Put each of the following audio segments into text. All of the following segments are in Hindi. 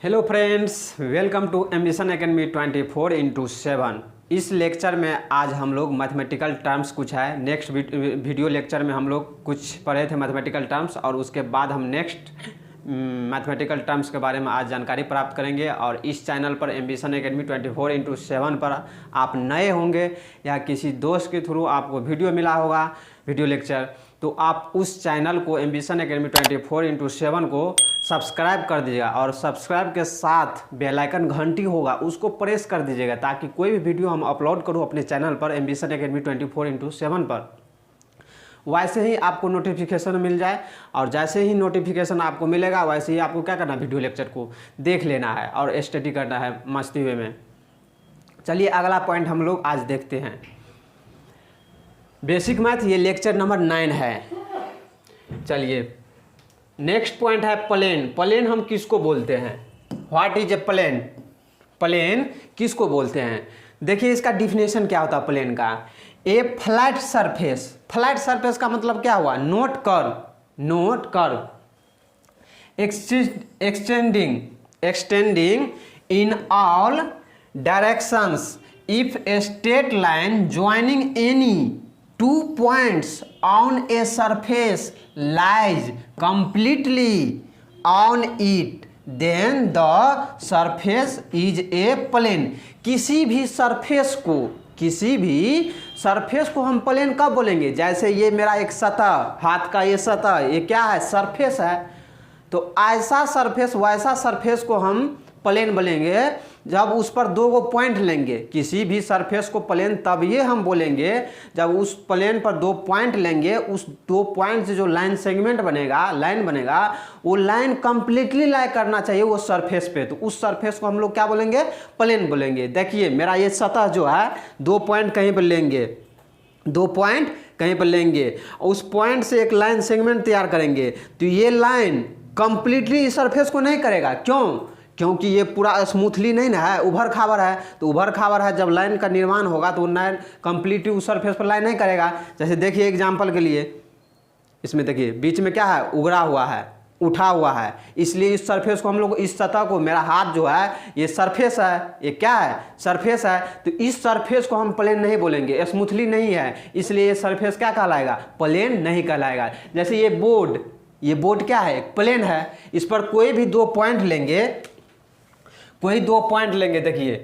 Hello friends, welcome to Ambition Academy 24x7। इस लेक्चर में आज हम लोग मैथमेटिकल टर्म्स कुछ है। नेक्स्ट वीडियो लेक्चर में हम लोग कुछ पढ़े थे मैथमेटिकल टर्म्स, और उसके बाद हम नेक्स्ट मैथमेटिकल टर्म्स के बारे में आज जानकारी प्राप्त करेंगे। और इस चैनल पर एम्बिशन एकेडमी 24x7 पर आप नए होंगे या किसी दोस्त के थ्रू आपको वीडियो मिला होगा वीडियो लेक्चर, तो आप उस चैनल को एम्बिशन एकेडमी 24x7 को सब्सक्राइब कर दीजिएगा, और सब्सक्राइब के साथ बेल आइकन घंटी होगा उसको प्रेस कर दीजिएगा, ताकि कोई भी वीडियो हम अपलोड करूँ अपने चैनल पर एम्बिशन एकेडमी 24x7 पर वैसे ही आपको नोटिफिकेशन मिल जाए। और जैसे ही नोटिफिकेशन आपको मिलेगा वैसे ही आपको क्या करना है, वीडियो लेक्चर को देख लेना है और स्टडी करना है मस्ती वे में। चलिए अगला पॉइंट हम लोग आज देखते हैं, बेसिक मैथ। ये लेक्चर नंबर 9 है। चलिए नेक्स्ट पॉइंट है प्लेन। प्लेन हम किसको बोलते हैं? What is a plane? Plane किसको बोलते हैं? देखिए इसका डिफिनेशन क्या होता है प्लेन का। A flat surface. Flat surface का मतलब क्या हुआ? Not curve extending in all directions if a straight line joining any two points on a surface lies completely on it, then the surface is a plane। किसी भी सरफेस को हम प्लेन कब बोलेंगे? जैसे ये मेरा एक सतह, हाथ का ये सतह, ये क्या है? सरफेस है। तो ऐसा सरफेस, वैसा सरफेस को हम प्लेन बोलेंगे जब उस पर दो पॉइंट लेंगे। किसी भी सरफेस को प्लेन तब ये हम बोलेंगे जब उस प्लेन पर दो पॉइंट लेंगे। उस दो पॉइंट से जो लाइन सेगमेंट बनेगा, लाइन बनेगा, वो लाइन कंप्लीटली लाई करना चाहिए वो सरफेस पे। तो उस सरफेस को हम लोग क्या बोलेंगे? प्लेन बोलेंगे। देखिए मेरा ये सतह जो है, दो पॉइंट कहीं पर लेंगे, दो पॉइंट कहीं पर लेंगे, उस पॉइंट से एक लाइन सेगमेंट तैयार करेंगे। तो ये लाइन कंप्लीटली इस सरफेस को नहीं करेगा। क्यों? क्योंकि ये पूरा स्मूथली नहीं ना है, उभर खाबर है। तो उभर खाबर है, जब लाइन का निर्माण होगा तो लाइन कंप्लीटली उस सरफेस पर लाइन नहीं करेगा। जैसे देखिए एग्जांपल के लिए, इसमें देखिए बीच में क्या है? उगड़ा हुआ है, उठा हुआ है। इसलिए इस सरफेस को हम लोग, इस सतह को, मेरा हाथ जो है ये सरफेस है, ये क्या है? सरफेस है। तो इस सरफेस को हम प्लेन नहीं बोलेंगे, स्मूथली नहीं है, इसलिए ये सरफेस क्या कहलाएगा? प्लेन नहीं कहलाएगा। जैसे ये बोर्ड क्या है? प्लेन है। इस पर कोई भी दो पॉइंट लेंगे, देखिए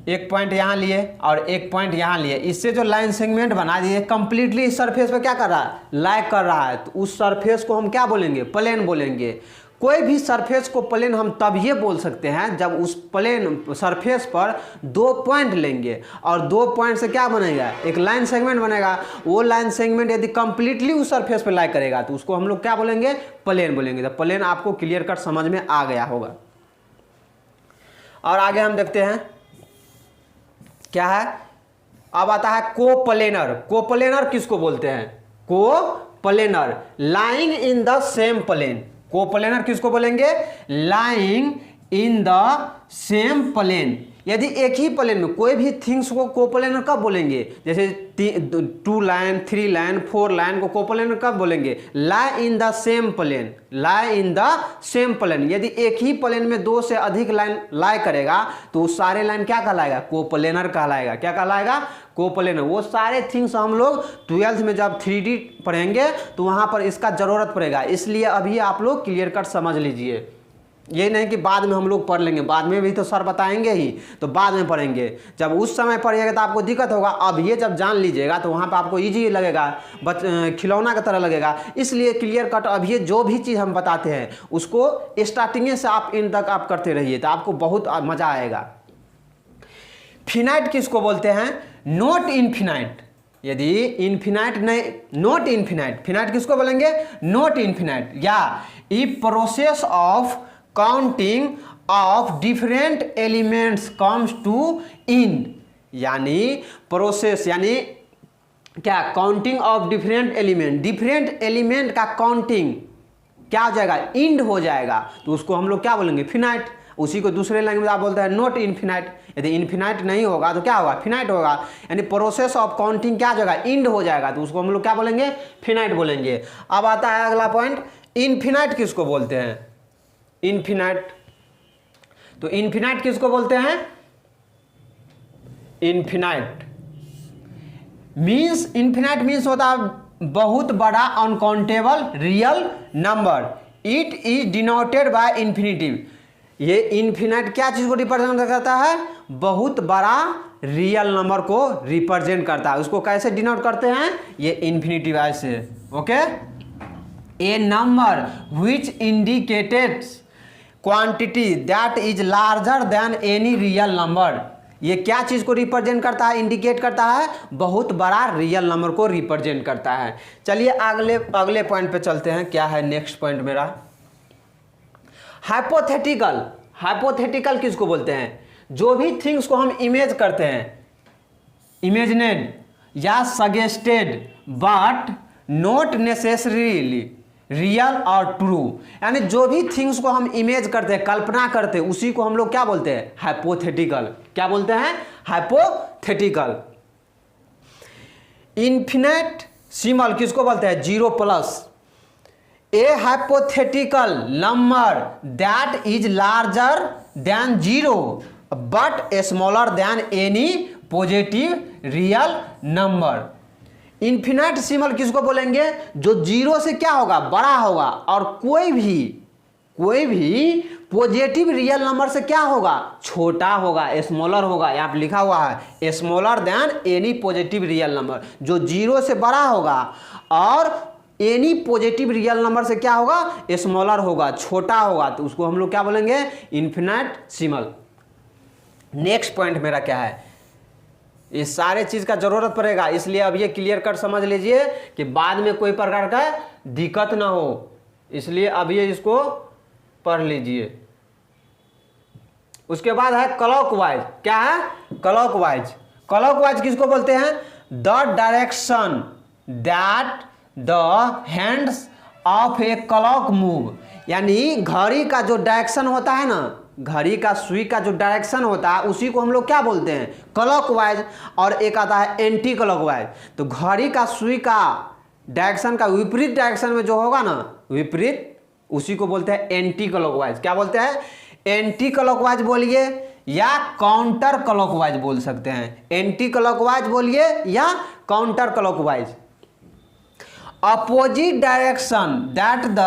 एक पॉइंट यहाँ लिए और एक पॉइंट यहाँ लिए, इससे जो लाइन सेगमेंट बना दिए कंप्लीटली इस सरफेस पे क्या कर रहा है? लाइक कर रहा है। तो उस सरफेस को हम क्या बोलेंगे? प्लेन बोलेंगे। कोई भी सरफेस को प्लेन हम तब ये बोल सकते हैं जब उस प्लेन सरफेस पर दो पॉइंट लेंगे और दो पॉइंट से क्या बनेगा? एक लाइन सेगमेंट बनेगा। वो लाइन सेगमेंट यदि कंप्लीटली उस सरफेस पर लाइक करेगा तो उसको हम लोग क्या बोलेंगे? प्लेन बोलेंगे। तो प्लेन आपको क्लियर कट समझ में आ गया होगा। और आगे हम देखते हैं क्या है। अब आता है कोप्लेनर। कोप्लेनर किसको बोलते हैं? Coplanar lying in the same plane. Coplanar किसको बोलेंगे? Lying in the same plane. यदि एक ही प्लेन में कोई भी थिंग्स को कोप्लेनर कब बोलेंगे? जैसे 2 लाइन, 3 लाइन, 4 लाइन को कोप्लेनर कब बोलेंगे? Lie in the same plane. Lie in the same plane. यदि एक ही प्लेन में दो से अधिक लाइन लाई करेगा तो उस सारे लाइन क्या कहलाएगा? कोप्लेनर कहलाएगा। क्या कहलाएगा? कोप्लेनर। वो सारे थिंग्स हम लोग 12th में जब 3D पढ़ेंगे तो वहां पर इसका जरूरत पड़ेगा। इसलिए अभी आप लोग क्लियर कट समझ लीजिए। ये नहीं कि बाद में हम लोग पढ़ लेंगे, बाद में भी तो सर बताएंगे ही, तो बाद में पढ़ेंगे। जब उस समय पढ़िएगा तो आपको दिक्कत होगा। अब ये जब जान लीजिएगा तो वहाँ पे आपको इजी लगेगा, खिलौना की तरह लगेगा। इसलिए क्लियर कट अब ये जो भी चीज़ हम बताते हैं उसको स्टार्टिंग से आप इन तक आप करते रहिए, तो आपको बहुत मज़ा आएगा। फिनाइट किसको बोलते हैं? Not infinite. यदि इनफिनाइट नहीं, नॉट इनफिनाइट। फिनाइट किसको बोलेंगे? Not infinite. या if process of counting of different elements comes to in, यानी प्रोसेस यानी क्या? काउंटिंग ऑफ डिफरेंट एलिमेंट का काउंटिंग क्या हो जाएगा? इंड हो जाएगा। तो उसको हम लोग क्या बोलेंगे? फिनाइट। उसी को दूसरे लैंग्वेज आप बोलते हैं नॉट इनफिनाइट। यदि इनफिनाइट नहीं होगा तो क्या होगा? फिनाइट होगा। यानी प्रोसेस ऑफ काउंटिंग क्या हो जाएगा? इंड हो जाएगा। तो उसको हम लोग क्या बोलेंगे? फिनाइट बोलेंगे। अब आता है अगला पॉइंट, इनफिनाइट किसको बोलते हैं? इन्फिनाइट। तो इन्फिनाइट किसको बोलते हैं? इन्फिनाइट मीन्स होता है बहुत बड़ा uncountable real number. It is denoted by infinitive. ये इन्फिनाइट क्या चीज को रिप्रेजेंट करता है? बहुत बड़ा रियल नंबर को रिप्रेजेंट करता है। उसको कैसे डिनोट करते हैं? ये इन्फिनिटिव ऐसे। Okay, a number which indicates quantity that is larger than any real number. ये क्या चीज को रिप्रेजेंट करता है? इंडिकेट करता है बहुत बड़ा रियल नंबर को रिप्रेजेंट करता है। चलिए अगले पॉइंट पे चलते हैं। क्या है नेक्स्ट पॉइंट मेरा? हाइपोथेटिकल। हाइपोथेटिकल किसको बोलते हैं? जो भी थिंग्स को हम इमेज करते हैं, इमेजिनेड या suggested but not necessarily real और ट्रू। यानी जो भी थिंग्स को हम इमेज करते हैं, कल्पना करते हैं, उसी को हम लोग क्या बोलते हैं? हाइपोथेटिकल। क्या बोलते हैं? हाइपोथेटिकल। इन्फिनिट सिंबल किसको बोलते हैं? 0+। ए hypothetical number that is larger then 0 but smaller than any positive real number. Infinite symbol किसको बोलेंगे? जो 0 से क्या होगा? बड़ा होगा, और कोई भी पॉजिटिव रियल नंबर से क्या होगा? छोटा होगा, स्मॉलर होगा। यहाँ पे लिखा हुआ है smaller than any positive real number. जो 0 से बड़ा होगा और एनी पॉजिटिव रियल नंबर से क्या होगा? स्मॉलर होगा, छोटा होगा, तो उसको हम लोग क्या बोलेंगे? Infinite symbol. नेक्स्ट पॉइंट मेरा क्या है? ये सारे चीज का जरूरत पड़ेगा, इसलिए अब ये क्लियर कट समझ लीजिए कि बाद में कोई प्रकार का दिक्कत ना हो, इसलिए अब ये इसको पढ़ लीजिए। उसके बाद है क्लॉकवाइज। क्या है? क्लॉकवाइज। क्लॉकवाइज किसको बोलते हैं? The direction that the hands of a clock move. यानी घड़ी का जो डायरेक्शन होता है ना, घड़ी का सुई का जो डायरेक्शन होता है, उसी को हम लोग क्या बोलते हैं? क्लॉकवाइज। और एक आता है एंटी क्लॉकवाइज। तो घड़ी का सुई का डायरेक्शन का विपरीत डायरेक्शन में जो होगा ना, विपरीत, उसी को बोलते हैं एंटी क्लॉकवाइज। क्या बोलते हैं? एंटी क्लॉकवाइज बोलिए या काउंटर क्लॉकवाइज बोल सकते हैं। एंटी क्लॉकवाइज बोलिए या counter clockwise. Opposite direction that the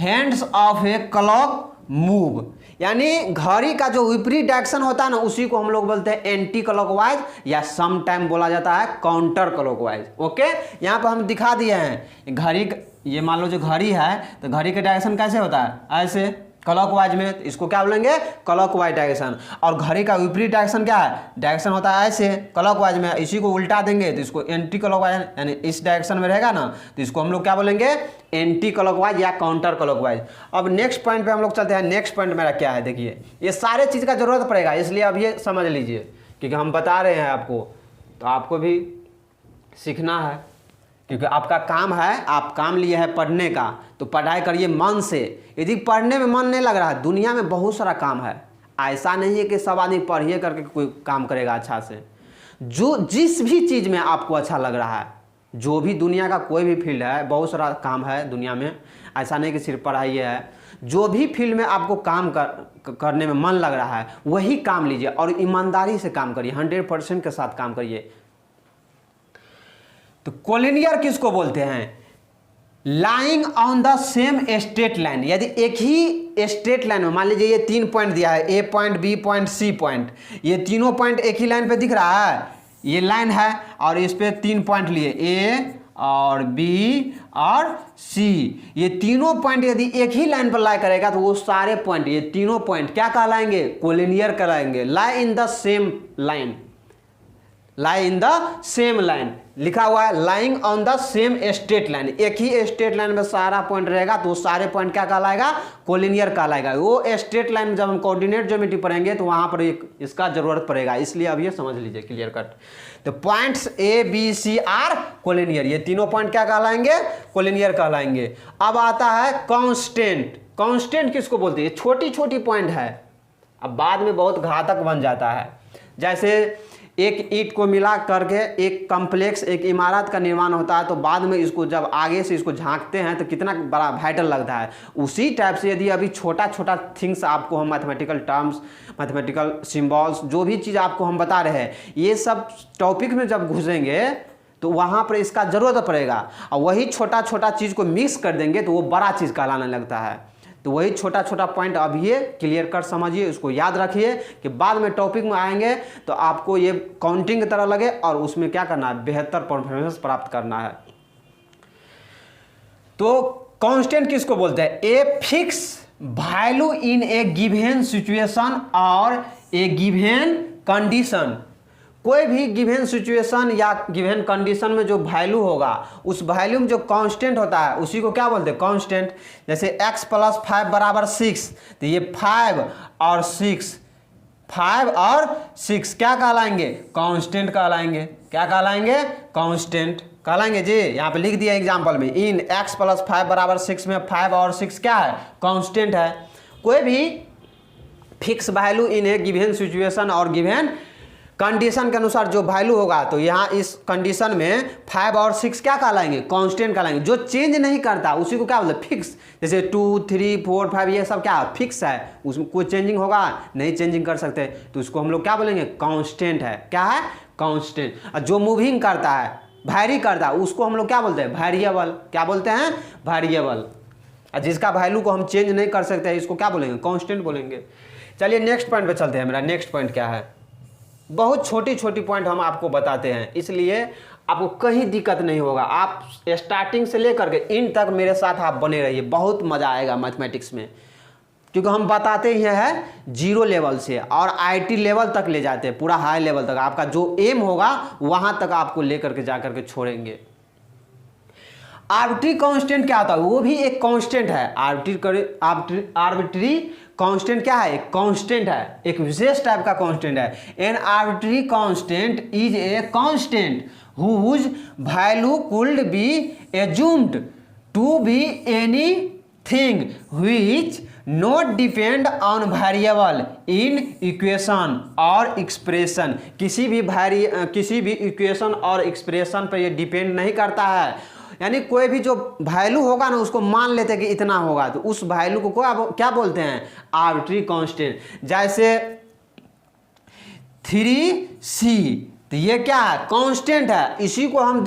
hands of a clock move. यानी घड़ी का जो विपरीत डायरेक्शन होता है ना, उसी को हम लोग बोलते हैं एंटी क्लॉकवाइज या सम टाइम बोला जाता है काउंटर क्लॉकवाइज। ओके, यहाँ पर हम दिखा दिए हैं घड़ी। ये मान लो जो घड़ी है, तो घड़ी का डायरेक्शन कैसे होता है? ऐसे क्लॉकवाइज में, तो इसको क्या बोलेंगे? Clockwise direction. और घड़ी का विपरीत डायरेक्शन क्या है? डायरेक्शन होता है ऐसे क्लॉकवाइज में। इसी को उल्टा देंगे तो इसको एंटी क्लॉकवाइज, यानी इस डायरेक्शन में रहेगा ना, तो इसको हम लोग क्या बोलेंगे? एंटी क्लॉकवाइज या काउंटर क्लॉकवाइज। अब नेक्स्ट पॉइंट पे हम लोग चलते हैं। नेक्स्ट पॉइंट मेरा क्या है? देखिए, ये सारे चीज़ का जरूरत पड़ेगा, इसलिए अब ये समझ लीजिए, क्योंकि हम बता रहे हैं आपको, तो आपको भी सीखना है, क्योंकि आपका काम है, आप काम लिए हैं पढ़ने का, तो पढ़ाई करिए मन से। यदि पढ़ने में मन नहीं लग रहा है, दुनिया में बहुत सारा काम है, ऐसा नहीं है कि सब आदमी पढ़िए करके कोई काम करेगा अच्छा से। जो जिस भी चीज़ में आपको अच्छा लग रहा है, जो भी दुनिया का कोई भी फील्ड है, बहुत सारा काम है दुनिया में, ऐसा नहीं कि सिर्फ पढ़ाई है। जो भी फील्ड में आपको काम करने में मन लग रहा है, वही काम लीजिए और ईमानदारी से काम करिए, 100% के साथ काम करिए। तो कोलिनियर किसको बोलते हैं? Lying on the same straight line. यदि एक ही स्ट्रेट लाइन में, मान लीजिए ये 3 पॉइंट दिया है, A point, B point, C point, ये तीनों पॉइंट एक ही लाइन पे दिख रहा है, ये लाइन है, और इस पे 3 पॉइंट लिए, ए और बी और सी। ये तीनों पॉइंट यदि एक ही लाइन पर लाई करेगा, तो वो सारे पॉइंट, ये तीनों पॉइंट क्या कहलाएंगे? कोलिनियर कहलाएंगे। Lie in the same line, lie in the same line लिखा हुआ है, lying on the same straight line. एक ही स्ट्रेट लाइन में सारा पॉइंट रहेगा, तो सारे पॉइंट क्या कहलाएगा? कोलिनियर कहलाएगा। वो स्ट्रेट लाइन में जब हम कोऑर्डिनेट ज्योमेट्री पढ़ेंगे, तो वहां पर इसका जरूरत पड़ेगा, इसलिए अब ये समझ लीजिए क्लियर कट। तो points A B C are collinear, ये तीनों पॉइंट क्या कहलाएंगे? कोलिनियर कहलाएंगे। अब आता है कांस्टेंट। कांस्टेंट किसको बोलते हैं? छोटी छोटी पॉइंट है, अब बाद में बहुत घातक बन जाता है। जैसे एक ईंट को मिला करके एक कॉम्प्लेक्स, एक इमारत का निर्माण होता है, तो बाद में इसको जब आगे से इसको झांकते हैं तो कितना बड़ा वाइडल लगता है। उसी टाइप से यदि अभी छोटा छोटा थिंग्स आपको हम मैथमेटिकल टर्म्स, मैथमेटिकल सिम्बॉल्स, जो भी चीज़ आपको हम बता रहे हैं, ये सब टॉपिक में जब घुसेंगे तो वहाँ पर इसका ज़रूरत पड़ेगा, और वही छोटा छोटा चीज़ को मिक्स कर देंगे तो वो बड़ा चीज़ कहलाने लगता है। तो वही छोटा छोटा पॉइंट अब ये क्लियर कर समझिए, उसको याद रखिए कि बाद में टॉपिक में आएंगे तो आपको ये काउंटिंग की तरह लगे और उसमें क्या करना है, बेहतर परफॉर्मेंस प्राप्त करना है। तो कांस्टेंट किसको बोलते हैं? A fix value in A given situation और ए गिवन कंडीशन। कोई भी गिवन सिचुएशन या गिवन कंडीशन में जो वैल्यू होगा, उस वैल्यू में जो कांस्टेंट होता है उसी को क्या बोलते हैं? कांस्टेंट। जैसे x + 5 = 6, तो ये 5 और 6 क्या कहलाएंगे? कांस्टेंट कहलाएंगे। क्या कहलाएंगे? कांस्टेंट कहलाएंगे जी। यहाँ पे लिख दिया एग्जाम्पल में, इन x + 5 = 6 में 5 और 6 क्या है? कांस्टेंट है। कोई भी fix value in A given situation और गिवन कंडीशन के अनुसार जो वैल्यू होगा, तो यहाँ इस कंडीशन में 5 और 6 क्या कहलाएंगे? कांस्टेंट कहलाएंगे। जो चेंज नहीं करता उसी को क्या बोलते हैं? फिक्स। जैसे 2, 3, 4, 5 ये सब क्या है? फिक्स है, उसमें कोई चेंजिंग होगा नहीं, चेंजिंग कर सकते, तो उसको हम लोग क्या बोलेंगे? कांस्टेंट है। क्या है? कांस्टेंट। और जो मूविंग करता है, वैरी करता है, उसको हम लोग क्या बोलते हैं? वेरिएबल। क्या बोलते हैं? वेरिएबल। और जिसका वैल्यू को हम चेंज नहीं कर सकते इसको क्या बोलेंगे? कांस्टेंट बोलेंगे। चलिए नेक्स्ट पॉइंट पे चलते हैं। मेरा नेक्स्ट पॉइंट क्या है? बहुत छोटी छोटी पॉइंट हम आपको बताते हैं, इसलिए आपको कहीं दिक्कत नहीं होगा। आप स्टार्टिंग से लेकर के इन तक मेरे साथ आप बने रहिए, बहुत मज़ा आएगा मैथमेटिक्स में, क्योंकि हम बताते ही हैं 0 लेवल से और IT लेवल तक ले जाते हैं, पूरा हाई लेवल तक। आपका जो एम होगा वहाँ तक आपको लेकर के जा करके छोड़ेंगे। आर्बिट्री कांस्टेंट क्या होता है? वो भी एक कांस्टेंट है। आर्बिट्री कांस्टेंट क्या है? एक कांस्टेंट है, एक विशेष टाइप का कांस्टेंट है। An arbitrary constant is a constant whose value could be assumed to be anything which not depend on variable in equation और एक्सप्रेशन। किसी भी इक्वेशन और एक्सप्रेशन पर ये डिपेंड नहीं करता है। यानी कोई भी जो वैल्यू होगा ना, उसको मान लेते हैं कि इतना होगा, तो उस वैल्यू को क्या बोलते हैं? Arbitrary constant. जैसे 3c, तो ये क्या है? कांस्टेंट है। इसी को हम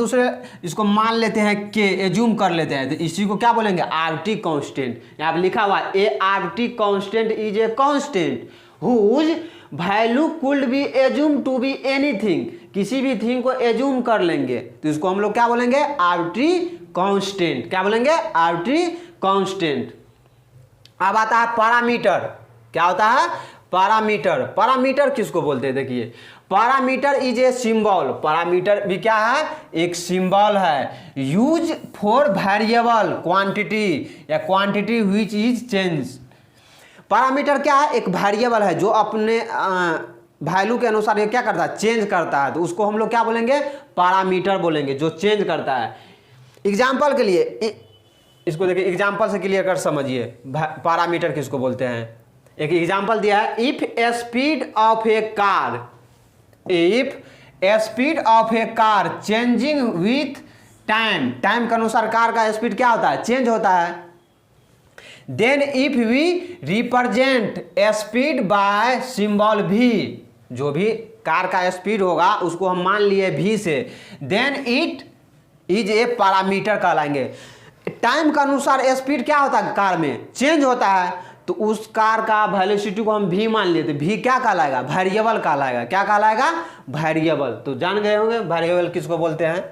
इसको मान लेते हैं के, एज्यूम कर लेते हैं, तो इसी को क्या बोलेंगे? Arbitrary constant. यहाँ पे लिखा हुआ a arbitrary constant is a constant whose value could be assume to be anything. किसी भी थिंग को एज्यूम कर लेंगे तो इसको हम लोग क्या बोलेंगे? Arbitrary constant. क्या बोलेंगे? Arbitrary constant. अब आता है पैरामीटर। क्या होता है? पैरामीटर। पैरामीटर किसको बोलते हैं? देखिए, parameter is a symbol. Parameter भी क्या है? एक सिंबल है। यूज फॉर वेरिएबल क्वांटिटी या quantity which is change. Parameter क्या है? एक वेरिएबल है जो अपने वैल्यू के अनुसार ये क्या करता है? चेंज करता है, तो उसको हम लोग क्या बोलेंगे? पैरामीटर बोलेंगे, जो चेंज करता है। एग्जाम्पल के लिए इसको देखिए, एग्जाम्पल से क्लियर कर समझिए पैरामीटर किसको बोलते हैं। एक एग्जाम्पल दिया है, if speed of A car, if speed of A car changing with time, time के अनुसार कार का स्पीड क्या होता है? चेंज होता है। Then if we represent speed by symbol v, जो भी कार का स्पीड होगा उसको हम मान लिए v से, then it is a parameter कहलाएंगे। टाइम के अनुसार स्पीड क्या होता है? कार में चेंज होता है, तो उस कार का वेलोसिटी को हम v मान लिए, तो v क्या कहलाएगा? वेरिएबल कहलाएगा। क्या कहलाएगा? वेरिएबल। तो जान गए होंगे वेरिएबल किसको बोलते हैं।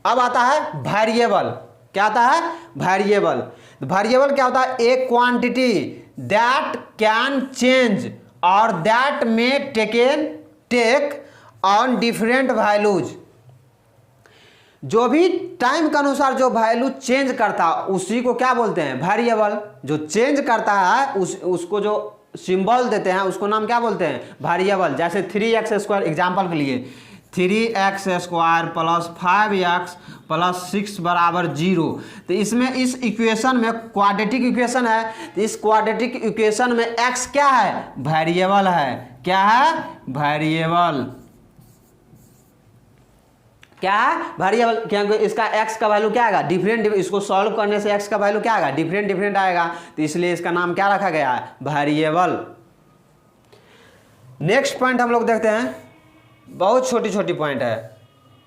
अब आता है वेरिएबल। क्या आता है? वेरिएबल। वेरिएबल क्या होता है? एक क्वांटिटी दैट कैन चेंज और दैट में टेक ऑन डिफरेंट वैल्यूज। जो भी टाइम के अनुसार जो वैल्यू चेंज करता है उसी को क्या बोलते हैं? वेरिएबल। जो चेंज करता है उसको जो सिंबल देते हैं उसको नाम क्या बोलते हैं? वेरिएबल। जैसे 3x² एग्जाम्पल के लिए 3x² + 5x + 6 = 0। तो इसमें इस इक्वेशन में क्वाड्रेटिक इक्वेशन है, तो इस क्वाड्रेटिक इक्वेशन में x क्या है? वेरिएबल है। क्या है? वेरिएबल। क्या है? वेरिएबल। क्योंकि इसका x का वैल्यू क्या आएगा? डिफरेंट। इसको सॉल्व करने से x का वैल्यू क्या आएगा? डिफरेंट डिफरेंट आएगा, तो इसलिए इसका नाम क्या रखा गया है? वेरिएबल। नेक्स्ट पॉइंट हम लोग देखते हैं, बहुत छोटी छोटी पॉइंट है।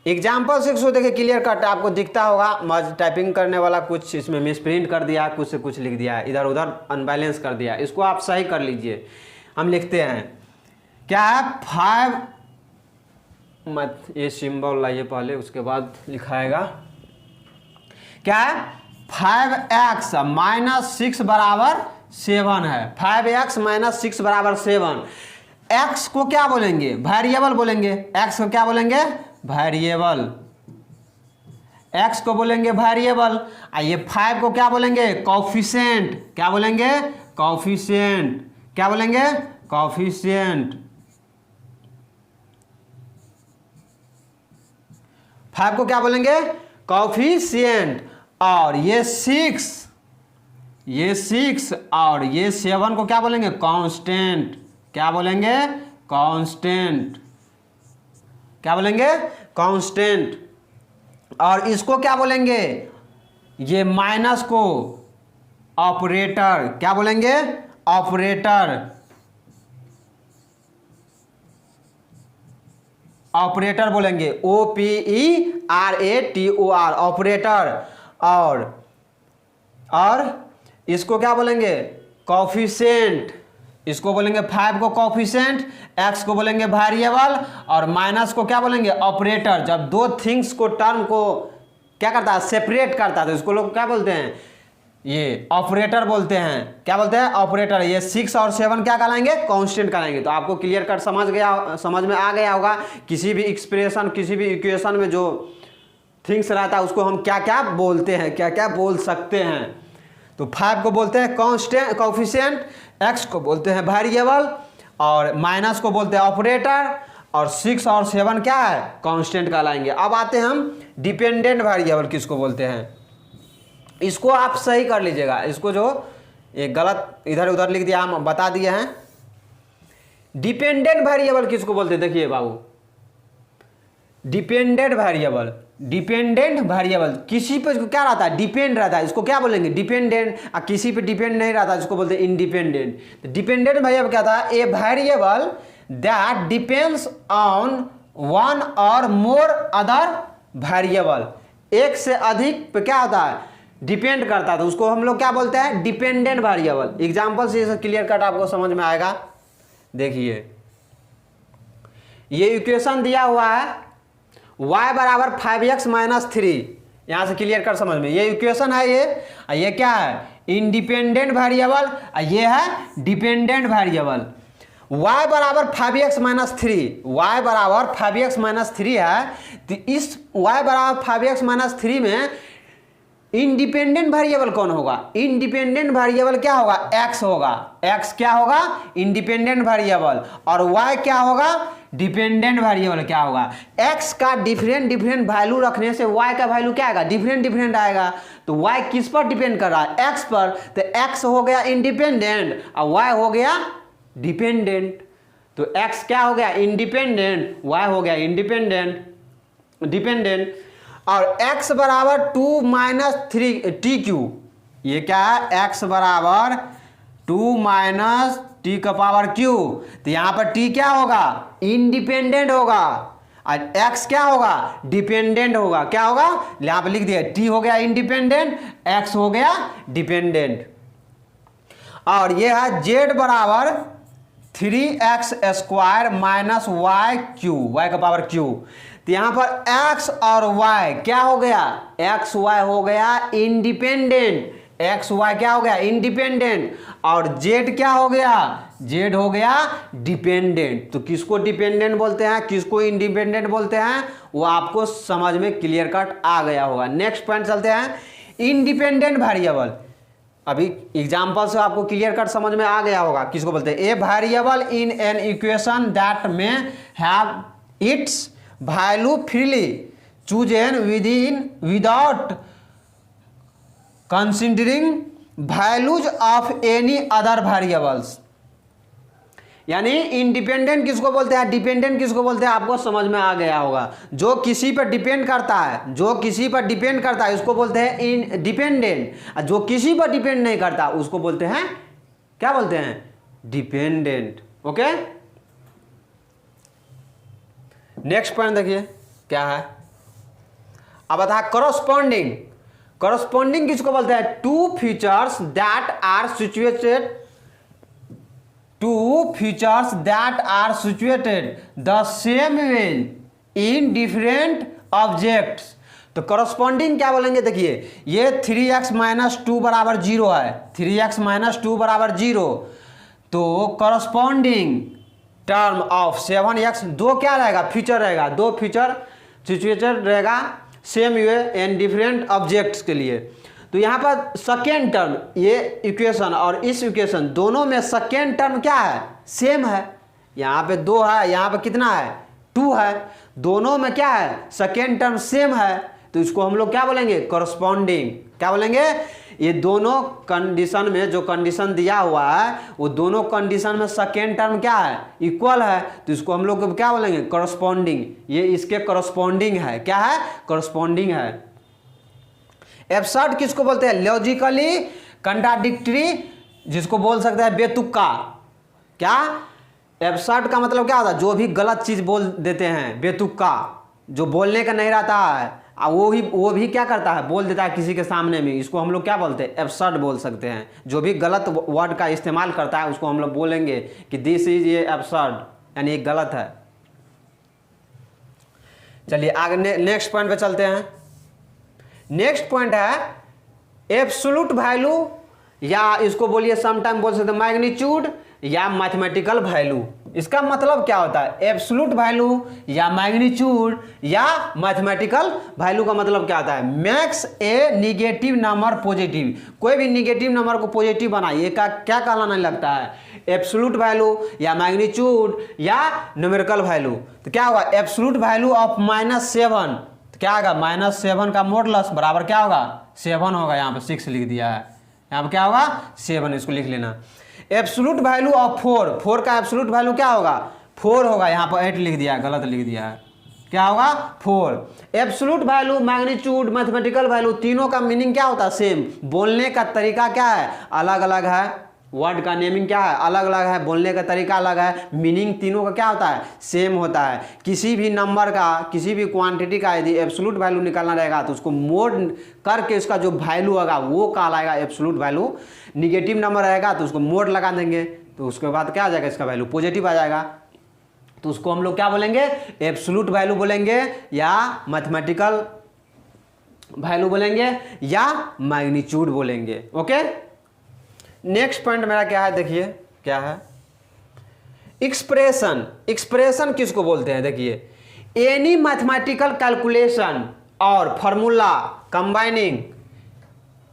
एग्जाम्पल से इसको देखिए क्लियर कट आपको दिखता होगा। टाइपिंग करने वाला कुछ इसमें मिसप्रिंट कर दिया, कुछ से कुछ लिख दिया, इधर उधर अनबैलेंस कर दिया, इसको आप सही कर लीजिए। हम लिखते हैं क्या है? 5 मत ये सिंबल लाइए पहले, उसके बाद लिखाएगा। क्या है? 5x माइनस 6 बराबर 7 है। 5x माइनस 6 बराबर 7। x को क्या बोलेंगे? वेरिएबल बोलेंगे। x को क्या बोलेंगे? वेरिएबल। x को बोलेंगे वेरिएबल। ये 5 को क्या बोलेंगे? कोफिशिएंट। क्या बोलेंगे? कोफिशिएंट। क्या बोलेंगे? कोफिशिएंट। 5 को क्या बोलेंगे? कोफिशिएंट। और ये 6 और ये 7 को क्या बोलेंगे? कांस्टेंट। क्या बोलेंगे? कांस्टेंट। क्या बोलेंगे? कांस्टेंट। और इसको क्या बोलेंगे? ये माइनस को ऑपरेटर। क्या बोलेंगे? ऑपरेटर। ऑपरेटर बोलेंगे। OPERATOR operator. और इसको क्या बोलेंगे? कोफिशिएंट। इसको बोलेंगे 5 को कोफिशिएंट, x को बोलेंगे वेरिएबल, और माइनस को क्या बोलेंगे? ऑपरेटर। जब दो थिंग्स को टर्म को क्या करता है? सेपरेट करता है, तो इसको लोग क्या बोलते हैं? ये ऑपरेटर बोलते हैं। क्या बोलते हैं? ऑपरेटर। ये 6 और 7 क्या कहलाएंगे? कांस्टेंट कहलाएंगे। तो आपको क्लियर कट समझ में आ गया होगा। किसी भी एक्सप्रेशन, किसी भी इक्वेशन में जो थिंग्स रहता है उसको हम क्या क्या बोलते हैं, क्या क्या बोल सकते हैं। तो 5 को बोलते हैं कांस्टेंट कोफिशिएंट, x को बोलते हैं वेरिएबल, और माइनस को बोलते हैं ऑपरेटर, और 6 और 7 क्या है? कांस्टेंट कहलाएंगे। अब आते हैं हम डिपेंडेंट वेरिएबल किसको बोलते हैं। इसको आप सही कर लीजिएगा। इसको जो एक गलत इधर उधर लिख दिया, हम बता दिए हैं। डिपेंडेंट वेरिएबल किसको बोलते हैं? देखिए बाबू, डिपेंडेंट वेरिएबल। डिपेंडेंट वेरिएबल किसी पे क्या रहता है? डिपेंड रहता है, इसको क्या बोलेंगे? डिपेंडेंट। और किसी पे डिपेंड नहीं रहता, इसको बोलते हैं इंडिपेंडेंट। तो डिपेंडेंट वेरिएबल क्या था? A variable that depends on one और मोर अदर वेरिएबल। एक से अधिक पे क्या होता है? डिपेंड करता है, तो उसको हम लोग क्या बोलते हैं? Dependent variable. एग्जाम्पल से क्लियर कट आपको समझ में आएगा। देखिए ये इक्वेशन दिया हुआ है, y बराबर 5x माइनस 3। यहां से क्लियर कर समझ में, ये इक्वेशन है। ये क्या है? इंडिपेंडेंट वेरिएबल, ये है डिपेंडेंट वेरिएबल। y बराबर 5x माइनस 3, y बराबर 5x माइनस 3 है। तो इस y बराबर 5x माइनस 3 में इंडिपेंडेंट वेरिएबल कौन होगा? इंडिपेंडेंट वेरिएबल क्या होगा? x होगा। x क्या होगा? Independent variable. और y क्या होगा? डिपेंडेंट वेरिएबल क्या होगा? x का डिफरेंट डिफरेंट वैल्यू रखने से y का वैल्यू क्या आएगा? डिफरेंट डिफरेंट आएगा। तो y किस पर डिपेंड कर रहा है? x पर। तो x हो गया इंडिपेंडेंट और y हो गया डिपेंडेंट। तो x क्या हो गया? इंडिपेंडेंट, y हो गया इंडिपेंडेंट डिपेंडेंट। और x बराबर 2 माइनस 3 TQ। ये क्या है? x बराबर 2 माइनस टी का पावर q। तो यहां पर t क्या होगा? इंडिपेंडेंट होगा, और x क्या होगा? डिपेंडेंट होगा। क्या होगा? यहां पर लिख दिया, t हो गया इंडिपेंडेंट, x हो गया डिपेंडेंट। और ये है z बराबर 3x square minus y q, y का पावर q। तो यहां पर x और y क्या हो गया? x y हो गया इंडिपेंडेंट, एक्स वाई क्या हो गया? इंडिपेंडेंट। और जेड क्या हो गया? जेड हो गया डिपेंडेंट। तो किसको डिपेंडेंट बोलते हैं, किसको इंडिपेंडेंट बोलते हैं, वो आपको समझ में क्लियर कट आ गया होगा। नेक्स्ट पॉइंट चलते हैं, इंडिपेंडेंट वेरिएबल। अभी एग्जाम्पल से आपको क्लियर कट समझ में आ गया होगा किसको बोलते हैं। A variable in an equation that may have its value freely chosen without considering values of any other variables. यानी इंडिपेंडेंट किसको बोलते हैं, डिपेंडेंट किसको बोलते हैं, आपको समझ में आ गया होगा। जो किसी पर डिपेंड करता है, जो किसी पर डिपेंड करता है उसको बोलते हैं इंडिपेंडेंट, जो किसी पर डिपेंड नहीं करता उसको बोलते हैं, क्या बोलते हैं, डिपेंडेंट। ओके, नेक्स्ट पॉइंट देखिए क्या है। अब बता कॉरस्पॉन्डिंग, कॉरस्पॉन्डिंग किसको बोलते हैं, two features that are situated, two features that are situated the same way in different objects. तो कॉरस्पॉन्डिंग क्या बोलेंगे, देखिए ये 3x माइनस 2 बराबर 0 है, 3x माइनस 2 बराबर 0, तो कॉरस्पॉन्डिंग टर्म ऑफ 7x, दो क्या रहेगा, फीचर रहेगा, दो फीचर सिचुएटेड रहेगा same way and different objects के लिए। तो यहाँ पर सेकेंड टर्म, ये इक्वेशन और इस इक्वेशन दोनों में सेकेंड टर्म क्या है, सेम है। यहाँ पे 2 है, यहाँ पे कितना है, 2 है, दोनों में क्या है, सेकेंड टर्म सेम है, तो इसको हम लोग क्या बोलेंगे, कॉरस्पॉन्डिंग। क्या बोलेंगे, ये दोनों कंडीशन में जो कंडीशन दिया हुआ है वो दोनों कंडीशन में सेकेंड टर्म क्या है, इक्वल है, तो इसको हम लोग क्या बोलेंगे, कॉरस्पॉन्डिंग। ये इसके कॉरस्पॉन्डिंग है, क्या है, कॉरस्पॉन्डिंग है। एब्सर्ड किसको बोलते हैं, लॉजिकली कंट्राडिक्टरी, जिसको बोल सकते हैं बेतुका। क्या, एब्सर्ड का मतलब क्या होता है, जो भी गलत चीज बोल देते हैं, बेतुका, जो बोलने का नहीं रहता है वो भी क्या करता है, बोल देता है किसी के सामने में, इसको हम लोग क्या बोलते हैं, एब्सर्ड बोल सकते हैं। जो भी गलत वर्ड का इस्तेमाल करता है उसको हम लोग बोलेंगे कि दिस इज ये एब्सर्ड, यानी ये गलत है। चलिए आगे नेक्स्ट पॉइंट पे चलते हैं। नेक्स्ट पॉइंट है एब्सोल्यूट वैल्यू, या इसको बोलिए समटाइम बोल सकते हैं मैग्नीट्यूड या मैथमेटिकल वैल्यू। इसका मतलब क्या होता है, एब्सोल्यूट वैल्यू या मैग्नीट्यूड या मैथमेटिकल वैल्यू का मतलब क्या होता है, मैक्स ए निगेटिव नंबर पॉजिटिव। कोई भी निगेटिव नंबर को पॉजिटिव बनाइए, क्या क्या कहलाने लगता है, एब्सोल्यूट वैल्यू या मैग्नीट्यूड या न्यूमेरिकल वैल्यू। तो क्या होगा, एब्सोल्यूट वैल्यू ऑफ -7, तो क्या होगा, -7 का मॉडुलस बराबर क्या होगा, 7 होगा। यहाँ पे 6 लिख दिया है, यहाँ पे क्या होगा, 7, इसको लिख लेना। एब्सोल्यूट वैल्यू ऑफ 4 का एब्सोल्यूट वैल्यू क्या होगा, 4 होगा। यहाँ पर 8 लिख दिया है, गलत लिख दिया है, क्या होगा, 4। Absolute value, magnitude, mathematical value, तीनों का मीनिंग क्या होता है, सेम। बोलने का तरीका क्या है, अलग अलग है, वर्ड का नेमिंग क्या है, अलग अलग है, बोलने का तरीका अलग है, मीनिंग तीनों का क्या होता है, सेम होता है। किसी भी नंबर का, किसी भी क्वांटिटी का यदि एब्सोल्यूट वैल्यू निकालना रहेगा तो उसको मोड करके उसका जो वैल्यू होगा वो कहलाएगा एब्सोल्यूट वैल्यू। निगेटिव नंबर रहेगा तो उसको मोड लगा देंगे, तो उसके बाद क्या आ जाएगा, इसका वैल्यू पॉजिटिव आ जाएगा, तो उसको हम लोग क्या बोलेंगे, एब्सोल्यूट वैल्यू बोलेंगे या मैथमेटिकल वैल्यू बोलेंगे या मैग्नीट्यूड बोलेंगे। ओके, नेक्स्ट पॉइंट मेरा क्या है, देखिए क्या है, एक्सप्रेशन। एक्सप्रेशन किसको बोलते हैं, देखिए एनी मैथमेटिकल कैलकुलेशन और formula combining,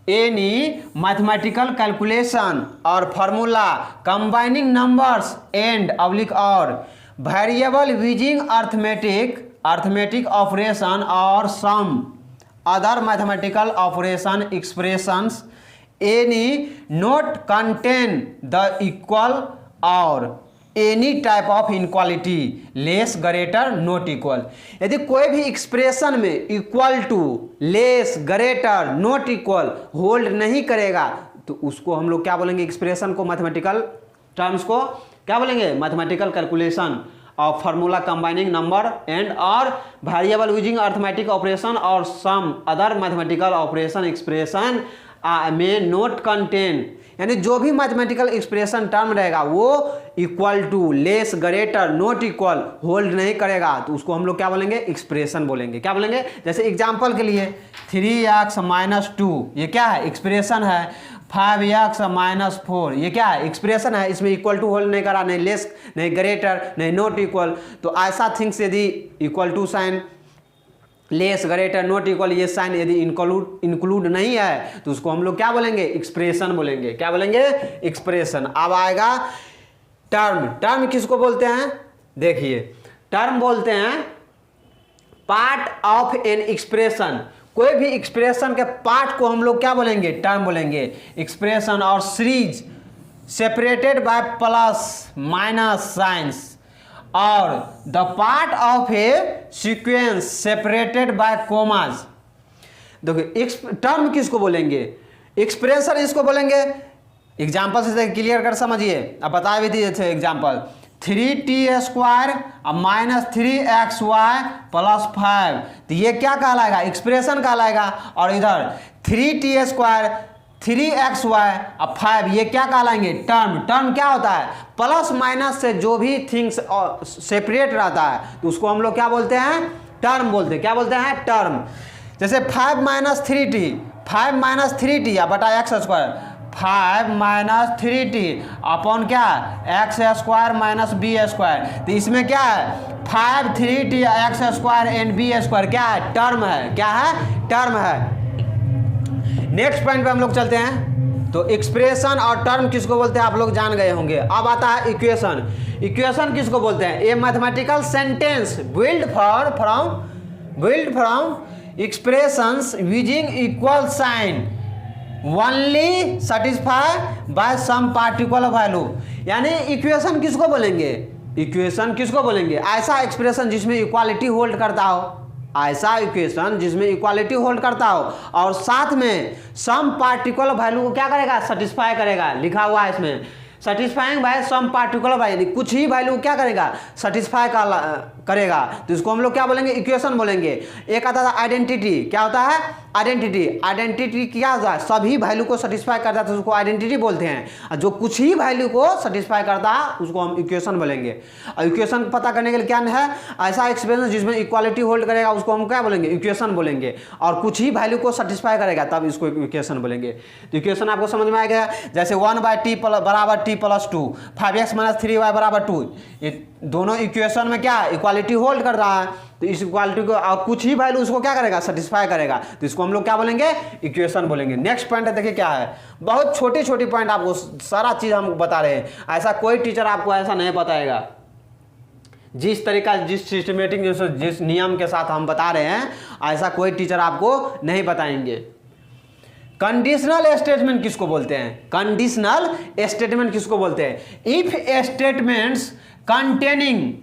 any mathematical calculation और formula combining numbers and oblique और वेरिएबल यूजिंग अर्थमेटिक ऑपरेशन और some other mathematical operation expressions any note contain the equal और any type of inequality less greater not equal. यदि कोई भी एक्सप्रेशन में equal to, less, greater, not equal hold नहीं करेगा तो उसको हम लोग क्या बोलेंगे, एक्सप्रेशन को, मैथमेटिकल टर्म्स को क्या बोलेंगे, मैथमेटिकल कैलकुलेशन और फार्मूला कंबाइनिंग नंबर एंड और वेरिएबल यूजिंग अर्थमेटिक ऑपरेशन और some other mathematical operation expression में नोट कंटेन, यानी जो भी मैथमेटिकल एक्सप्रेशन टर्म रहेगा वो equal to, less, greater, not equal hold नहीं करेगा तो उसको हम लोग क्या बोलेंगे, एक्सप्रेशन बोलेंगे। क्या बोलेंगे, जैसे एग्जांपल के लिए 3x - 2 ये क्या है, एक्सप्रेशन है। 5x - 4 ये क्या है, एक्सप्रेशन है। इसमें इक्वल टू होल्ड नहीं करा, नहीं लेस, नहीं ग्रेटर, नहीं नॉट इक्वल। तो ऐसा थिंग्स यदि equal to sign, less, greater, not equal ये साइन यदि इंक्लूड नहीं है तो उसको हम लोग क्या बोलेंगे, एक्सप्रेशन बोलेंगे। क्या बोलेंगे, एक्सप्रेशन। अब आएगा टर्म। टर्म किसको बोलते हैं, देखिए टर्म बोलते हैं पार्ट ऑफ एन एक्सप्रेशन। कोई भी एक्सप्रेशन के पार्ट को हम लोग क्या बोलेंगे, टर्म बोलेंगे। एक्सप्रेशन और series separated by plus minus signs और the part of a sequence separated by commas. देखो टर्म किसको बोलेंगे, एक्सप्रेशन इसको बोलेंगे। एग्जाम्पल से क्लियर कर समझिए, अब बता भी दिए थे example, 3t² minus 3xy plus 5, तो ये क्या कहलाएगा, एक्सप्रेशन कहलाएगा। और इधर 3t² 3xy अब 5, ये क्या कहलाएंगे, टर्म। टर्म क्या होता है, प्लस माइनस से जो भी थिंग्स सेपरेट रहता है तो उसको हम लोग क्या बोलते हैं, टर्म बोलते हैं। क्या बोलते हैं, टर्म। जैसे 5 माइनस 3t, 5 माइनस 3t बटा x², 5 माइनस 3t अपॉन क्या, x² माइनस b²। तो इसमें क्या है, 5 3t x² एंड b² क्या है, टर्म है। क्या है, टर्म है। नेक्स्ट पॉइंट पे हम लोग चलते हैं। तो एक्सप्रेशन और टर्म किसको बोलते हैं आप लोग जान गए होंगे। अब आता है इक्वेशन। इक्वेशन किसको बोलते हैं, a mathematical sentence build from expressions using equal sign only satisfy by some particular value. यानी इक्वेशन किसको बोलेंगे, इक्वेशन किसको बोलेंगे, ऐसा एक्सप्रेशन जिसमें इक्वालिटी होल्ड करता हो, ऐसा इक्वेशन जिसमें इक्वालिटी होल्ड करता हो और साथ में सम पार्टिकुलर वैल्यू को क्या करेगा, सेटिस्फाई करेगा। लिखा हुआ है इसमें satisfying bye some particular value, यानी कुछ ही वैल्यू क्या करेगा, सेटिस्फाई करेगा। तो इसको हम लोग क्या बोलेंगे, इक्वेशन बोलेंगे। एक आता था आइडेंटिटी। क्या होता है, आइडेंटिटी। आइडेंटिटी क्या होता है, सभी वैल्यू को सेटिस्फाई करता है तो उसको आइडेंटिटी बोलते हैं। और जो कुछ ही वैल्यू को सेटिस्फाई करता है उसको हम इक्वेशन बोलेंगे। और इक्वेशन पता करने के लिए क्या है, ऐसा एक्सप्रेशन जिसमें इक्वालिटी होल्ड करेगा उसको हम क्या बोलेंगे, इक्वेशन बोलेंगे। और कुछ ही वैल्यू को सेटिस्फाई करेगा तब इसको इक्वेशन बोलेंगे। तो इक्वेशन आपको समझ में आ गया। जैसे 1/t बराबर t + 2, 5x - 3y = 2, ये दोनों इक्वेशन में क्या इक्वालिटी होल्ड कर रहा है। तो इस इक्वालिटी को और कुछ ही वैल्यू उसको क्या करेगा, सेटिस्फाई करेगा। तो इसको हम लोग क्या बोलेंगे, इक्वेशन बोलेंगे। नेक्स्ट पॉइंट है, देखिए क्या है, बहुत छोटी छोटी पॉइंट आपको सारा चीज हम बता रहे हैं। ऐसा कोई टीचर आपको ऐसा नहीं बताएगा। जिस तरीका, जिस सिस्टमेटिक, जिस नियम के साथ हम बता रहे हैं ऐसा कोई टीचर आपको नहीं बताएंगे। कंडीशनल स्टेटमेंट किसको बोलते हैं, कंडीशनल स्टेटमेंट किसको बोलते हैं, if statements containing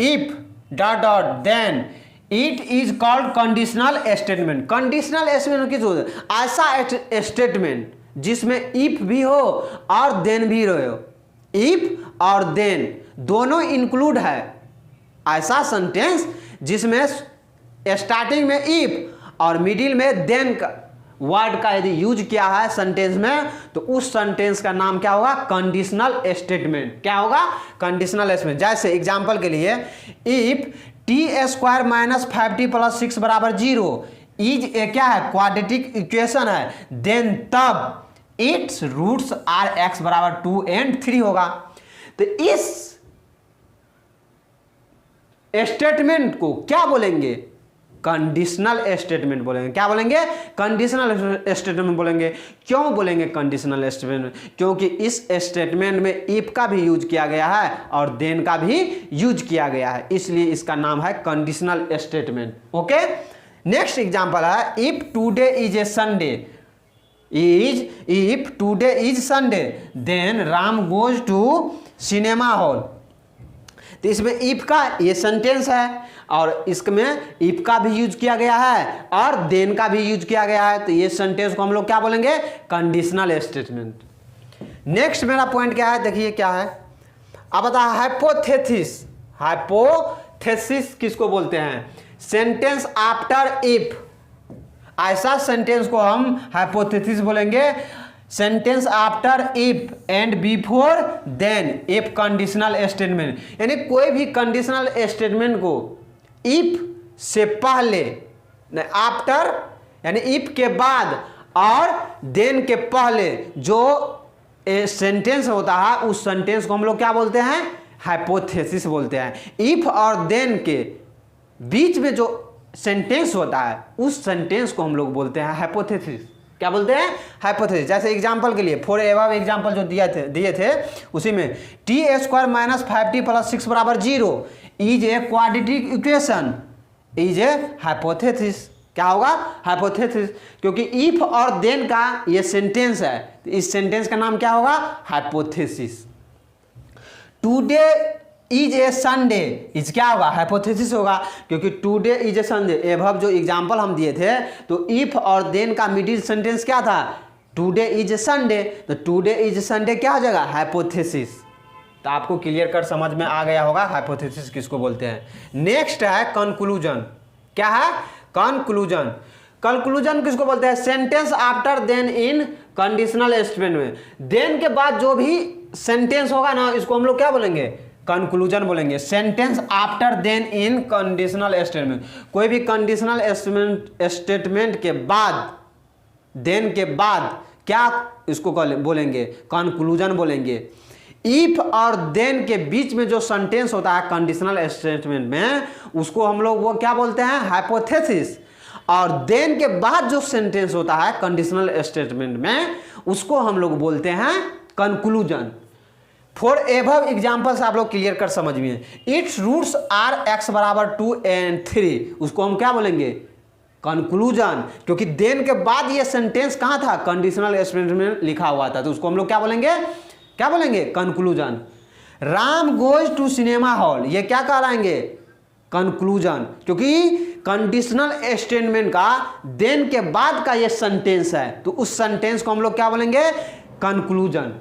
if ... then it is called conditional statement. Conditional statement किस होता है, ऐसा स्टेटमेंट जिसमें इफ भी हो और देन भी रहो। इफ और देन दोनों इंक्लूड है, ऐसा सेंटेंस जिसमें स्टार्टिंग में इफ और मिडिल में देन का वर्ड का यदि यूज किया है सेंटेंस में तो उस सेंटेंस का नाम क्या होगा, कंडीशनल स्टेटमेंट। क्या होगा, कंडीशनल स्टेटमेंट। जैसे एग्जांपल के लिए, इफ t² - 5t + 6 = 0 इज क्या है, क्वाड्रेटिक इक्वेशन है, देन तब it's roots are x = 2 and 3 होगा। तो इस स्टेटमेंट को क्या बोलेंगे, कंडीशनल स्टेटमेंट बोलेंगे। क्या बोलेंगे, कंडीशनल स्टेटमेंट बोलेंगे। क्यों बोलेंगे कंडीशनल स्टेटमेंट, क्योंकि इस स्टेटमेंट में इफ का भी यूज किया गया है और देन का भी यूज किया गया है, इसलिए इसका नाम है conditional statement. Okay, next example है, if today is a Sunday, if today is Sunday then Ram goes to cinema hall. तो इसमें इफ का ये सेंटेंस है और इसमें इफ का भी यूज किया गया है और देन का भी यूज किया गया है, तो ये सेंटेंस को हम लोग क्या बोलेंगे, कंडीशनल स्टेटमेंट। नेक्स्ट मेरा पॉइंट क्या है, देखिए क्या है। अब बता, हाइपोथेसिस। हाइपोथेसिस किसको बोलते हैं, सेंटेंस आफ्टर इफ। ऐसा सेंटेंस को हम हाइपोथेसिस बोलेंगे। Sentence after if and before then if conditional statement, यानी कोई भी कंडीशनल स्टेटमेंट को इफ से पहले, आफ्टर यानी इफ के बाद और देन के पहले जो सेंटेंस होता है उस सेंटेंस को हम लोग क्या बोलते हैं, हाइपोथेसिस बोलते हैं। इफ और देन के बीच में जो सेंटेंस होता है उस सेंटेंस को हम लोग बोलते हैं हाइपोथेसिस। क्या बोलते हैं, हाइपोथेसिस। जैसे एग्जांपल के लिए, फॉर एबव एग्जांपल जो दिए थे उसी में t² - 5t + 6 = 0 is a quadratic equation, is a hypothesis. क्या होगा? हाइपोथेसिस, क्योंकि इफ और देन का ये सेंटेंस है, तो इस सेंटेंस का नाम क्या होगा? Hypothesis. Today is a Sunday, is क्या होगा? हाइपोथेसिस होगा, क्योंकि today is a Sunday above जो एग्जांपल हम दिए थे, तो इफ और देन का मिडिल सेंटेंस क्या था? टुडे इज ए संडे, तो टुडे इज संडे क्या हो जाएगा? हाइपोथेसिस। तो आपको क्लियर कट समझ में आ गया होगा हाइपोथेसिस किसको बोलते हैं। नेक्स्ट है कंक्लूजन। क्या है? कंक्लूजन। कंक्लूजन किसको बोलते हैं? Sentence after then in conditional statement में देन के बाद जो भी सेंटेंस होगा ना, इसको हम लोग क्या बोलेंगे? कंक्लूजन बोलेंगे। Sentence after then in conditional statement, कोई भी कंडीशनल स्टेटमेंट के बाद, देन के बाद क्या इसको बोलेंगे? कंक्लूजन बोलेंगे। इफ और देन के बीच में जो सेंटेंस होता है कंडीशनल स्टेटमेंट में, उसको हम लोग वो क्या बोलते हैं? हाइपोथेसिस। और देन के बाद जो सेंटेंस होता है कंडीशनल स्टेटमेंट में, उसको हम लोग बोलते हैं कंक्लूजन। फॉर एबव एग्जांपल्स आप लोग क्लियर कर समझिए। Its roots are x = 2 and 3, उसको हम क्या बोलेंगे? कंक्लूजन, क्योंकि देन के बाद ये सेंटेंस कहाँ था? कंडीशनल स्टेटमेंट में लिखा हुआ था, तो उसको हम लोग क्या बोलेंगे? क्या बोलेंगे? Conclusion. Ram goes to cinema hall, ये क्या कहलाएंगे? कंक्लूजन, क्योंकि कंडीशनल स्टेटमेंट का देन के बाद का ये सेंटेंस है, तो उस सेंटेंस को हम लोग क्या बोलेंगे? कंक्लूजन।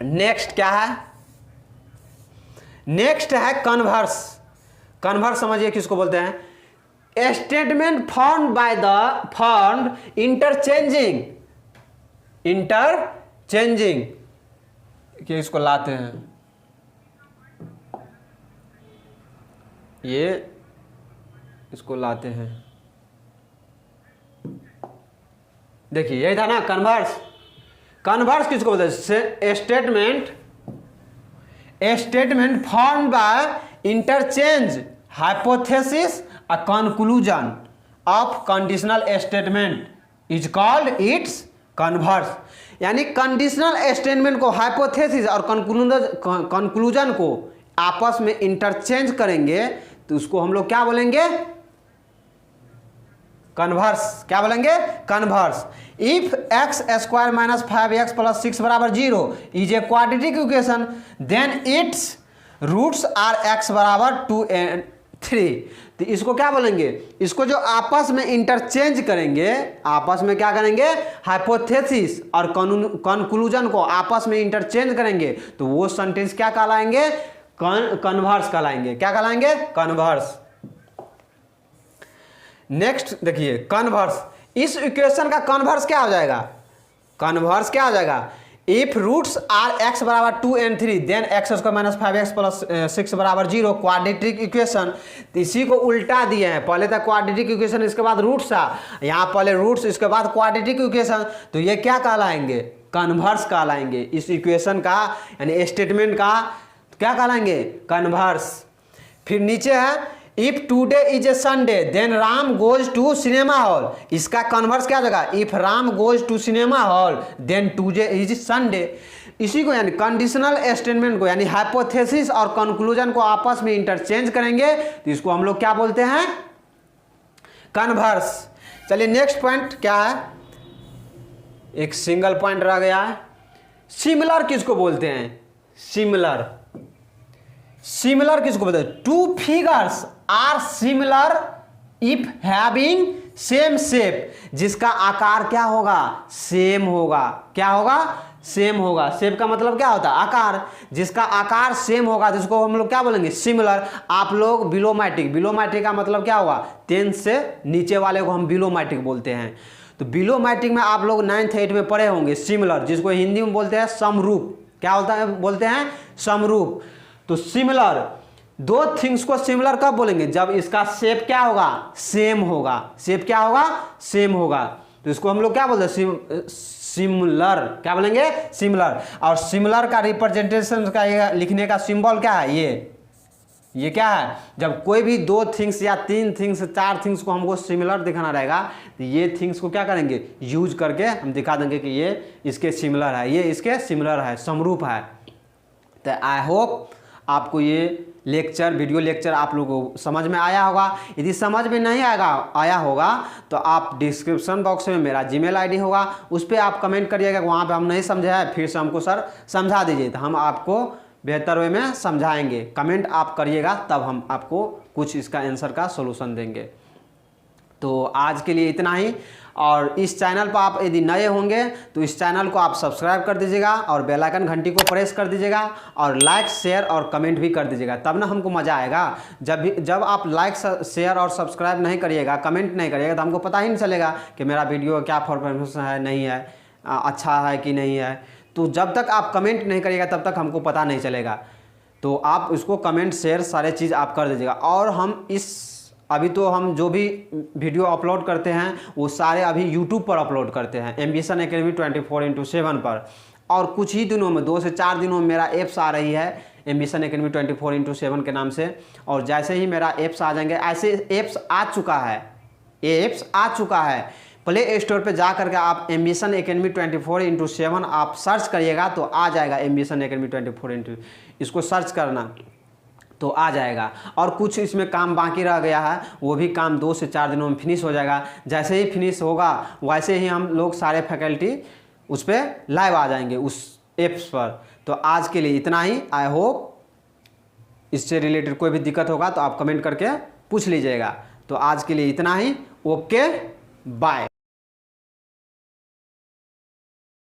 नेक्स्ट क्या है? नेक्स्ट है कन्वर्स। कन्वर्स समझिए किसको बोलते हैं? Statement formed by the formed interchanging कि इसको लाते हैं, ये इसको लाते हैं। देखिए यही था ना कन्वर्स। कन्वर्स किसको बोलते हैं? Statement formed by interchange hypothesis a conclusion of conditional statement is called its converse. यानी कंडीशनल स्टेटमेंट को हाइपोथेसिस और कंक्लूजन को आपस में इंटरचेंज करेंगे, तो उसको हम लोग क्या बोलेंगे? कन्वर्स। क्या बोलेंगे? Converse. If x² - 5x + 6 = 0 is a quadratic equation, then its roots are x = 2 and 3। तो इसको क्या बोलेंगे? इसको जो आपस में इंटरचेंज करेंगे, आपस में क्या करेंगे? हाइपोथेसिस और कंक्लूजन को आपस में इंटरचेंज करेंगे, तो वो सेंटेंस क्या कहलाएंगे? कन्वर्स कहलाएंगे। क्या कहलाएंगे? कन्वर्स। नेक्स्ट देखिए कन्वर्स। इस इक्वेशन का कन्वर्स क्या हो जाएगा? कन्वर्स क्या हो जाएगा? If roots are x = 2 and 3 then x² - 5x + 6 = 0 quadratic equation. इसी को उल्टा दिए हैं, पहले था क्वाड्रेटिक इक्वेशन, इसके बाद रूट्स था, यहाँ पहले रूट्स इसके बाद क्वाड्रेटिक इक्वेशन, तो ये क्या कहलाएंगे? कन्वर्स कहलाएंगे। इस इक्वेशन का यानी स्टेटमेंट का क्या कहलाएंगे? कन्वर्स। फिर नीचे है if today is a Sunday then Ram goes to cinema hall, इसका कन्वर्स क्या होगा? If Ram goes to cinema hall then today is Sunday. इसी को यानी कंडीशनल स्टेटमेंट को यानी हाइपोथेसिस और कंक्लूजन को आपस में इंटरचेंज करेंगे, तो इसको हम लोग क्या बोलते हैं? कन्वर्स। चलिए नेक्स्ट पॉइंट क्या है? एक सिंगल पॉइंट रह गया है। सिमिलर किसको बोलते हैं? सिमिलर। सिमिलर किसको बोलते हैं? Two figures are similar if having same shape, जिसका आकार क्या होगा? सेम होगा। क्या होगा? सेम होगा। शेप का मतलब क्या होता है? आकार। जिसका आकार सेम होगा जिसको हम लोग क्या बोलेंगे? सिमिलर। आप लोग बिलोमैट्रिक, बिलोमैट्रिक का मतलब क्या होगा? 10 से नीचे वाले को हम बिलोमैट्रिक बोलते हैं। तो बिलोमैट्रिक में आप लोग 9th 8th में पढ़े होंगे सिमिलर, जिसको हिंदी में बोलते हैं समरूप। क्या होता है? बोलते हैं समरूप। तो सिमिलर, दो थिंग्स को सिमिलर कब बोलेंगे? जब इसका शेप क्या होगा? सेम होगा। शेप क्या होगा? सेम होगा। तो इसको हम लोग क्या बोलते हैं? सिमिलर। क्या बोलेंगे? सिमिलर। और सिमिलर का रिप्रेजेंटेशन का लिखने का सिंबल क्या है? ये क्या है? जब कोई भी 2 थिंग्स या 3 थिंग्स 4 थिंग्स को हमको सिमिलर दिखाना रहेगा, तो ये थिंग्स को क्या करेंगे? यूज करके हम दिखा देंगे कि ये इसके सिमिलर है, ये इसके सिमिलर है, समरूप है। तो आई होप आपको ये लेक्चर, वीडियो लेक्चर आप लोगों को समझ में आया होगा। यदि समझ में नहीं आया होगा तो आप डिस्क्रिप्शन बॉक्स में मेरा जीमेल आईडी होगा, उस पर आप कमेंट करिएगा, वहाँ पे हम नहीं समझे हैं फिर से हमको सर समझा दीजिए, तो हम आपको बेहतर वे में समझाएंगे। कमेंट आप करिएगा तब हम आपको कुछ इसका आंसर का सोल्यूशन देंगे। तो आज के लिए इतना ही, और इस चैनल पर आप यदि नए होंगे तो इस चैनल को आप सब्सक्राइब कर दीजिएगा और बेल आइकन घंटी को प्रेस कर दीजिएगा और लाइक शेयर और कमेंट भी कर दीजिएगा, तब ना हमको मज़ा आएगा। जब आप लाइक शेयर और सब्सक्राइब नहीं करिएगा, कमेंट नहीं करिएगा, तो हमको पता ही नहीं चलेगा कि मेरा वीडियो क्या परफॉर्मेंस है, नहीं है, अच्छा है कि नहीं है। तो जब तक आप कमेंट नहीं करिएगा तब तक हमको पता नहीं चलेगा। तो आप उसको कमेंट शेयर सारे चीज़ आप कर दीजिएगा। और हम अभी तो हम जो भी वीडियो अपलोड करते हैं वो सारे अभी यूट्यूब पर अपलोड करते हैं, एम्बिशन एकेडमी 24x7 पर। और कुछ ही दिनों में 2 से 4 दिनों में मेरा ऐप्स आ रही है एम्बिशन एकेडमी 24x7 के नाम से। और जैसे ही मेरा ऐप्स आ जाएंगे, ऐसे ऐप्स आ चुका है, प्ले स्टोर पे जा करके आप एम्बिशन एकेडमी 24x7 आप सर्च करिएगा तो आ जाएगा एम्बिशन एकेडमी 24x, इसको सर्च करना तो आ जाएगा। और कुछ इसमें काम बाकी रह गया है, वो भी काम 2 से 4 दिनों में फिनिश हो जाएगा। जैसे ही फिनिश होगा वैसे ही हम लोग सारे फैकल्टी उस पर लाइव आ जाएंगे उस ऐप्स पर। तो आज के लिए इतना ही। आई होप इससे रिलेटेड कोई भी दिक्कत होगा तो आप कमेंट करके पूछ लीजिएगा। तो आज के लिए इतना ही। Okay, bye.